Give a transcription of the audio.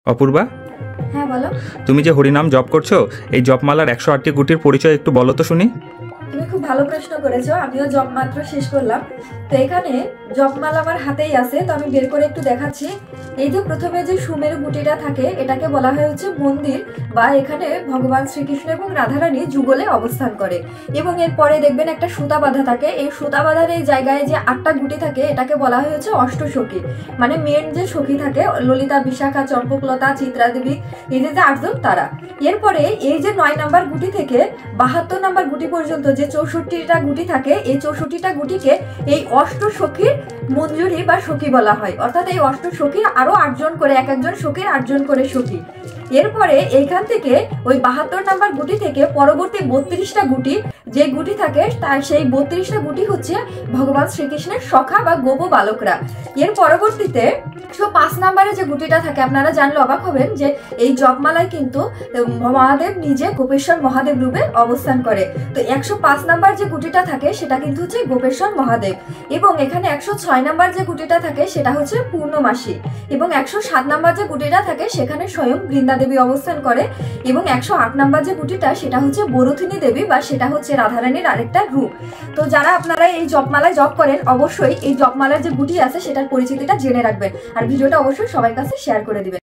অপূর্বা, হ্যাঁ বলো। তুমি যে হরিনাম জপ করছো, এই জপমালার 108টি গুটির পরিচয় একটু বলো তো শুনি। তুমি খুব ভালো প্রশ্ন করেছো। আমিও জব মাত্র শেষ করলাম। তো এখানে জপমালা আমার হাতেই আছে, তো আমি বের করে একটু দেখাচ্ছি। এই যে প্রথমে যে সুমেরু গুটিটা থাকে, এটাকে বলা হয় হচ্ছে মন্দির, বা এখানে ভগবান শ্রীকৃষ্ণ এবং রাধারানী যুগলে অবস্থান করে। এবং এরপরে দেখবেন একটা সুতা বাঁধা থাকে। এই সুতা বাঁধার এই জায়গায় যে 8টা গুটি থাকে, এটাকে বলা হয় হচ্ছে অষ্টসখী। মানে মেন যে সখী থাকে, ললিতা, বিশাখা, চম্পকলতা, চিত্রা দেবী, এই যে 8জন তারা। এরপরে এই যে 9 নাম্বার গুটি থেকে 72 নাম্বার গুটি পর্যন্ত যে 64টা গুটি থাকে, এই 64টা গুটিকে এই অষ্টসখীর মঞ্জুরি বা সখী বলা হয়। অর্থাৎ এই অষ্টসখীর আরো 8জন করে, এক একজন সখীর 8জন করে সখী। এরপরে এইখান থেকে ওই 72 নাম্বার গুটি থেকে পরবর্তী 32টা গুটি যে গুটি থাকে, তার সেই 32টা গুটি হচ্ছে ভগবান শ্রীকৃষ্ণের সখা বা গোপ বালকরা। এর পরবর্তীতে 105 নাম্বারে যে গুটিটা থাকে, আপনারা জানলে অবাক হবেন যে এই জপমালায় কিন্তু মহাদেব নিজে গোপেশ্বর মহাদেব রূপে অবস্থান করে। তো 105 নাম্বার যে গুটিটা থাকে সেটা কিন্তু হচ্ছে গোপেশ্বর মহাদেব। এবং এখানে 106 নাম্বার যে গুটিটা থাকে সেটা হচ্ছে পূর্ণমাসী। এবং 107 নাম্বার যে গুটিটা থাকে সেখানে স্বয়ং বৃন্দা দেবী অবস্থান করে। এবং 108 নাম্বার যে গুটিটা সেটা হচ্ছে বরথিনী দেবী, বা সেটা হচ্ছে রাধারানীর আরেকটা রূপ। তো যারা আপনারা এই জপমালায় জপ করেন, অবশ্যই এই জপমালার যে গুটি আছে সেটার পরিচিতিটা জেনে রাখবেন। আর ভিডিওটা অবশ্যই সবার কাছে শেয়ার করে দিবেন।